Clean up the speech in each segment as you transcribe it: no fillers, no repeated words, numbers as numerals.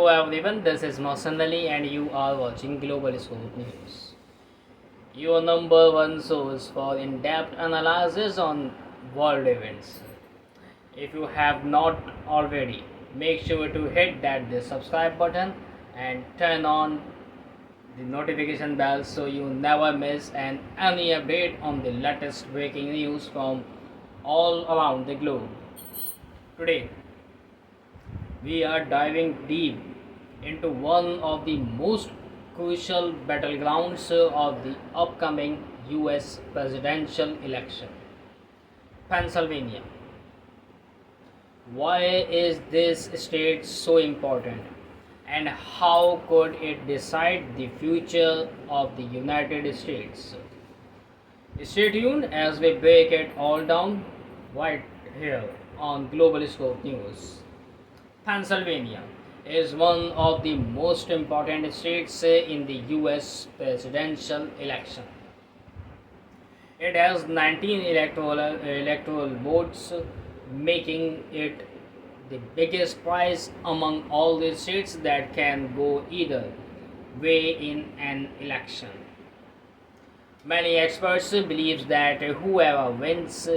Hello everyone, this is Mosanali and you are watching Global Scope News. Your number one source for in-depth analysis on world events. If you have not already, make sure to hit the subscribe button and turn on the notification bell so you never miss any update on the latest breaking news from all around the globe. Today, we are diving deep into one of the most crucial battlegrounds of the upcoming US presidential election, Pennsylvania. Why is this state so important, and how could it decide the future of the United States? Stay tuned as we break it all down right here on Global Scope News. Pennsylvania is one of the most important states in the US presidential election. It has 19 electoral votes, making it the biggest prize among all the states that can go either way in an election. Many experts believe that whoever wins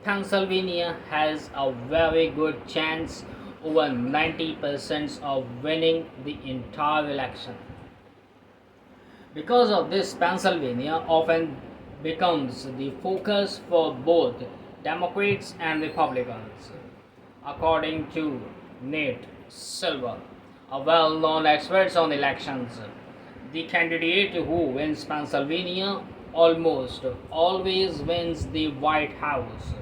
Pennsylvania has a very good chance, over 90% of winning the entire election. Because of this, Pennsylvania often becomes the focus for both Democrats and Republicans. According to Nate Silver, a well-known expert on elections, the candidate who wins Pennsylvania almost always wins the White House.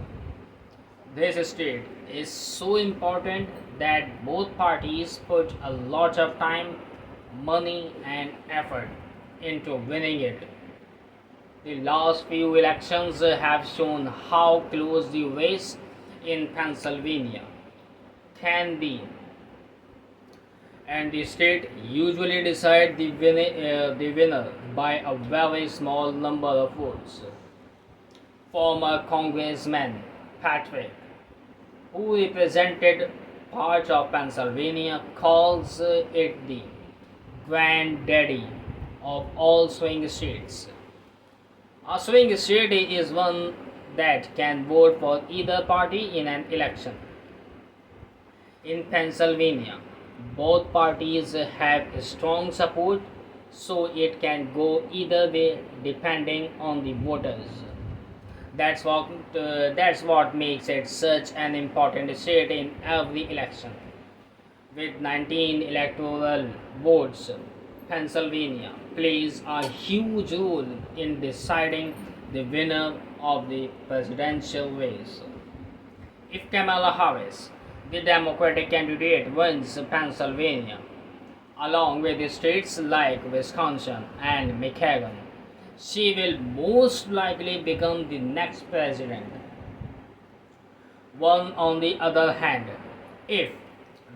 This state is so important that both parties put a lot of time, money, and effort into winning it. The last few elections have shown how close the race in Pennsylvania can be, and the state usually decides the winner by a very small number of votes. Former Congressman Patrick, who represented part of Pennsylvania, calls it the granddaddy of all swing states. A swing state is one that can vote for either party in an election. In Pennsylvania, both parties have strong support, so it can go either way depending on the voters. That's what makes it such an important state in every election. With 19 electoral votes, Pennsylvania plays a huge role in deciding the winner of the presidential race. If Kamala Harris, the Democratic candidate, wins Pennsylvania, along with states like Wisconsin and Michigan, she will most likely become the next president. On the other hand, if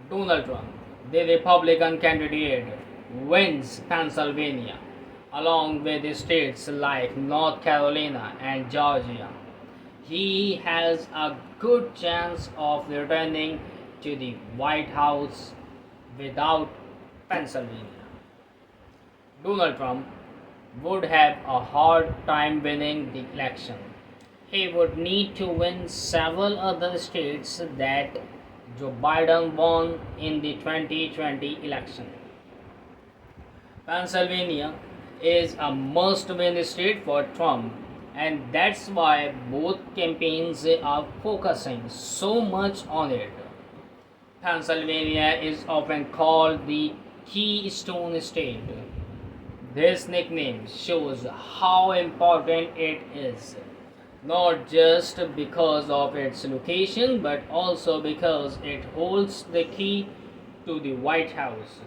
Donald Trump, the Republican candidate, wins Pennsylvania, along with states like North Carolina and Georgia, he has a good chance of returning to the White House without Pennsylvania. Donald Trump would have a hard time winning the election. He would need to win several other states that Joe Biden won in the 2020 election. Pennsylvania is a must-win state for Trump, and that's why both campaigns are focusing so much on it. Pennsylvania is often called the Keystone State. This nickname shows how important it is, not just because of its location, but also because it holds the key to the White House.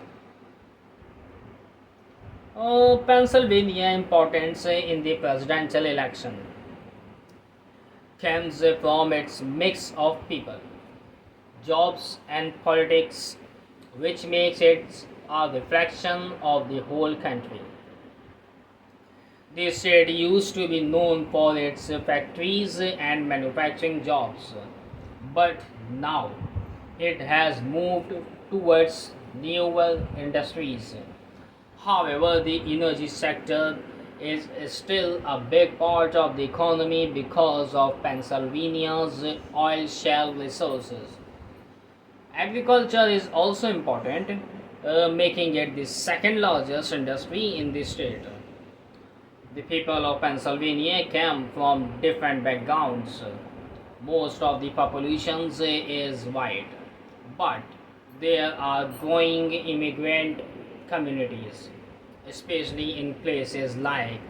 Pennsylvania importance in the presidential election comes from its mix of people, jobs, and politics, which makes it a reflection of the whole country. The state used to be known for its factories and manufacturing jobs, but now it has moved towards newer industries. However, the energy sector is still a big part of the economy because of Pennsylvania's oil shale resources. Agriculture is also important, making it the second largest industry in the state. The people of Pennsylvania come from different backgrounds. Most of the population is white, but there are growing immigrant communities, especially in places like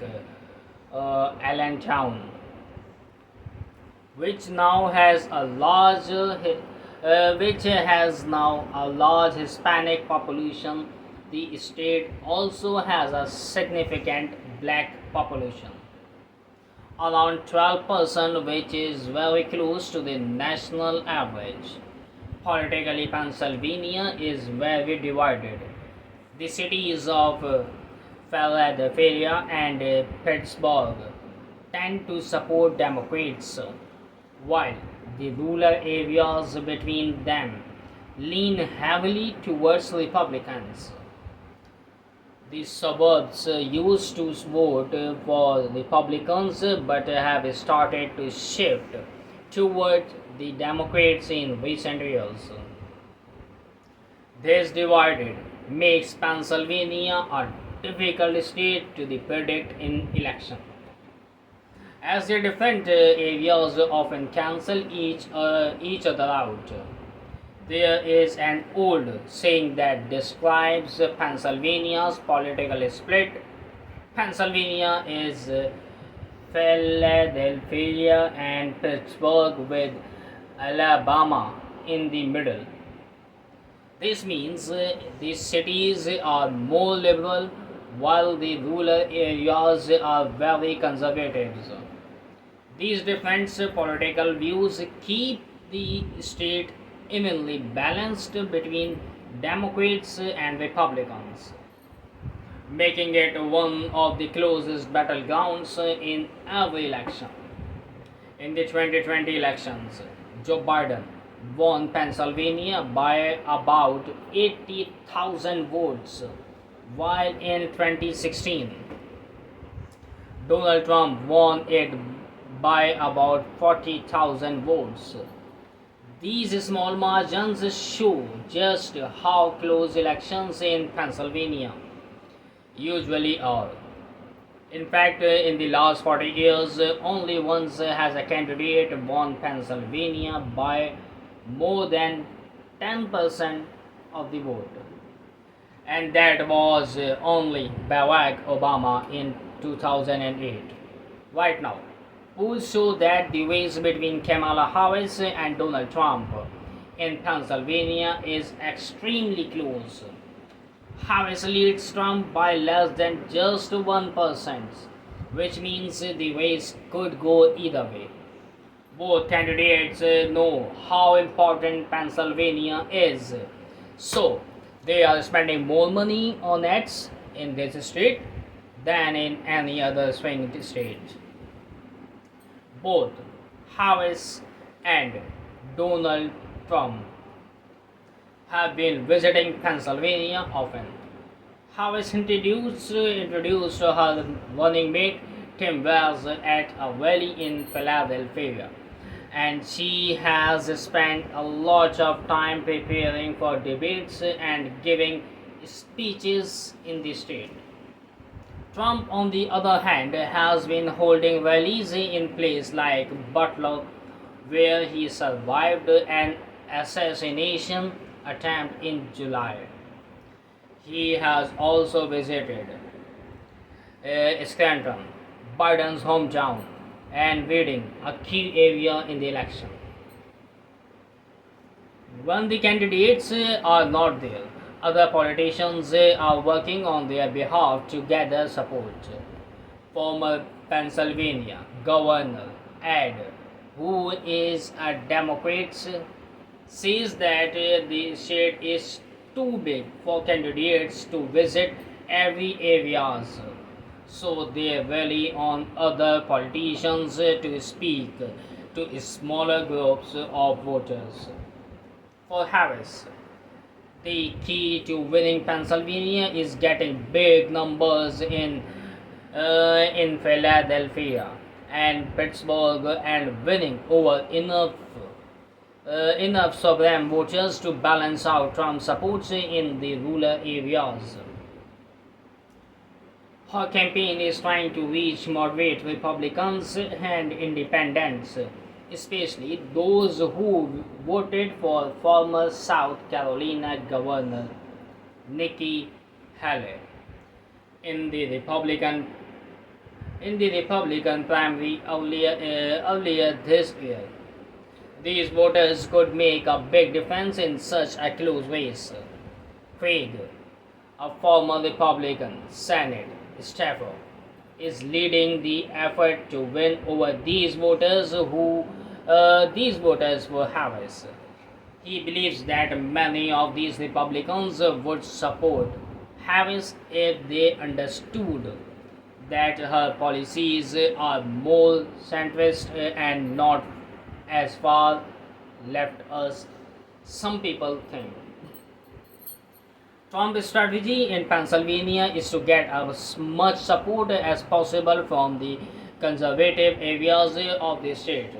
Allentown, which now has a large Hispanic population. The state also has a significant black population, around 12%, which is very close to the national average. Politically, Pennsylvania is very divided. The cities of Philadephia and Pittsburgh tend to support Democrats, while the rural areas between them lean heavily towards Republicans. The suburbs used to vote for Republicans but have started to shift toward the Democrats in recent years. This divided makes Pennsylvania a difficult state to predict in election, as the different areas often cancel each other out. There is an old saying that describes Pennsylvania's political split. Pennsylvania is Philadelphia and Pittsburgh, with Alabama in the middle. This means these cities are more liberal while the rural areas are very conservative. These different political views keep the state evenly balanced between Democrats and Republicans, making it one of the closest battlegrounds in every election. In the 2020 elections, Joe Biden won Pennsylvania by about 80,000 votes, while in 2016, Donald Trump won it by about 40,000 votes. These small margins show just how close elections in Pennsylvania usually are. In fact, in the last 40 years, only once has a candidate won Pennsylvania by more than 10% of the vote, and that was only Barack Obama in 2008. Right now, polls show that the race between Kamala Harris and Donald Trump in Pennsylvania is extremely close. Harris leads Trump by less than just 1%, which means the race could go either way. Both candidates know how important Pennsylvania is, so they are spending more money on ads in this state than in any other swing state. Both Harris and Donald Trump have been visiting Pennsylvania often. Harris introduced her running mate Tim Walz at a rally in Philadelphia, and she has spent a lot of time preparing for debates and giving speeches in the state. Trump, on the other hand, has been holding rallies in places like Butler, where he survived an assassination attempt in July. He has also visited Scranton, Biden's hometown, and Reading, a key area in the election. When the candidates are not there, other politicians are working on their behalf to gather support. Former Pennsylvania Governor Ed, who is a Democrat, says that the state is too big for candidates to visit every areas, so they rely on other politicians to speak to smaller groups of voters. For Harris, The key to winning Pennsylvania is getting big numbers in Philadephia and Pittsburgh and winning over enough suburban voters to balance out Trump's support in the rural areas. Her campaign is trying to reach moderate Republicans and independents, especially those who voted for former South Carolina Governor Nikki Haley in the Republican primary earlier this year. These voters could make a big difference in such a close race. Craig, a former Republican Senate staffer, is leading the effort to win over these voters for Harris. He believes that many of these Republicans would support Harris if they understood that her policies are more centrist and not as far left as some people think. Trump's strategy in Pennsylvania is to get as much support as possible from the conservative areas of the state.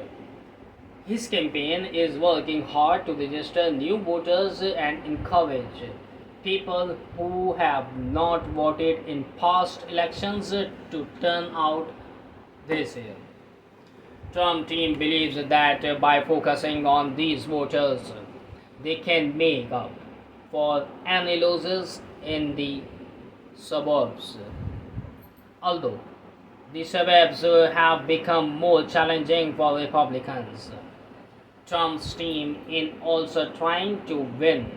His campaign is working hard to register new voters and encourage people who have not voted in past elections to turn out this year. Trump team believes that by focusing on these voters, they can make up for any losses in the suburbs. Although the suburbs have become more challenging for Republicans, Trump's team is also trying to win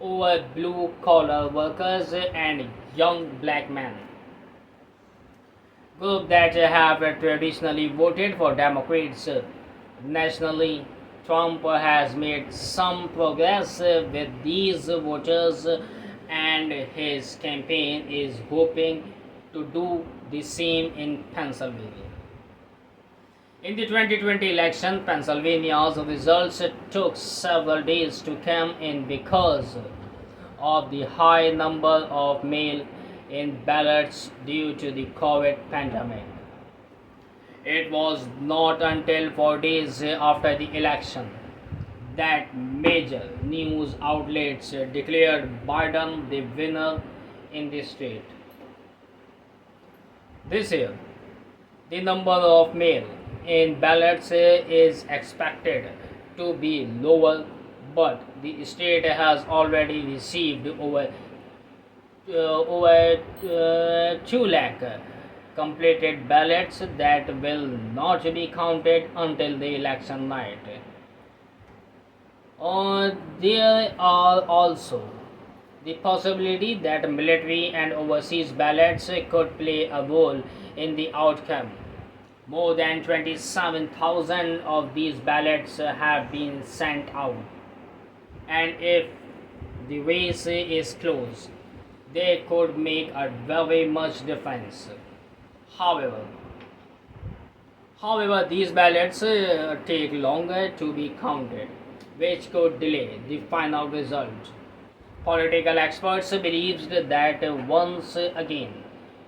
over blue collar workers and young black men, groups that have traditionally voted for Democrats. Nationally, Trump has made some progress with these voters, and his campaign is hoping to do the same in Pennsylvania. In the 2020 election, Pennsylvania's results took several days to come in because of the high number of mail-in ballots due to the COVID pandemic. It was not until 4 days after the election that major news outlets declared Biden the winner in the state. This year, the number of mail-in ballots is expected to be lower, but the state has already received over 2 lakh completed ballots that will not be counted until the election night. There are also the possibility that military and overseas ballots could play a role in the outcome. More than 27,000 of these ballots have been sent out, and if the race is close, they could make a very much difference. However, these ballots take longer to be counted, which could delay the final result. Political experts believe that once again,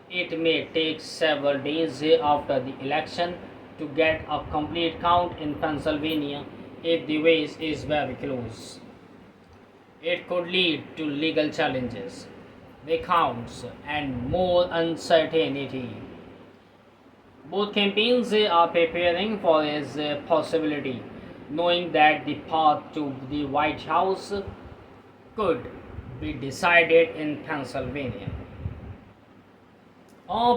it may take several days after the election to get a complete count in Pennsylvania if the race is very close. It could lead to legal challenges, recounts, and more uncertainty. Both campaigns are preparing for this possibility, knowing that the path to the White House could be decided in Pennsylvania.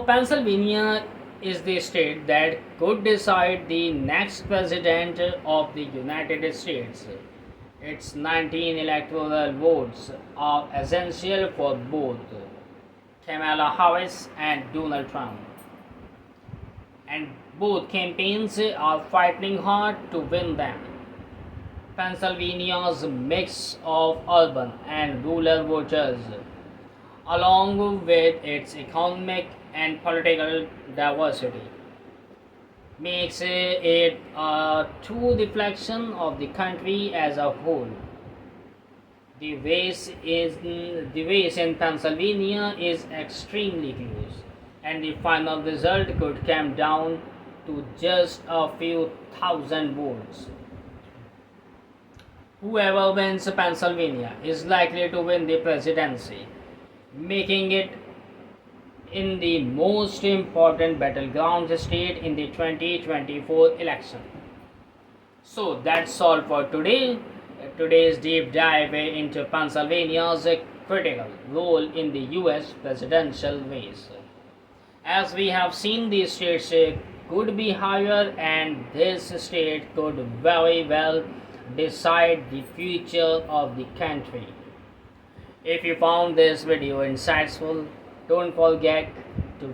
Pennsylvania is the state that could decide the next president of the United States. Its 19 electoral votes are essential for both Kamala Harris and Donald Trump, and both campaigns are fighting hard to win them. Pennsylvania's mix of urban and rural voters, along with its economic and political diversity, makes it a true reflection of the country as a whole. The race in Pennsylvania is extremely close, and the final result could come down to just a few thousand votes. Whoever wins Pennsylvania is likely to win the presidency, making it in the most important battleground state in the 2024 election. So that's all for today. Today's deep dive into Pennsylvania's critical role in the US presidential race. As we have seen, the states could be higher, and this state could very well decide the future of the country. If you found this video insightful, don't forget to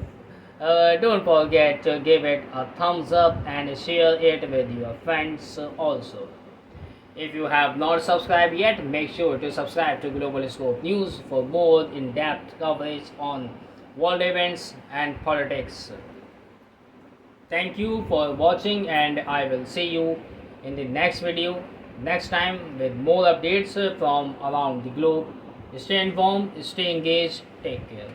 give it a thumbs up and share it with your friends also. If you have not subscribed yet, make sure to subscribe to Global Scope News for more in-depth coverage on world events and politics. Thank you for watching, and I will see you in the next video next time with more updates from around the globe. Stay informed, stay engaged, take care.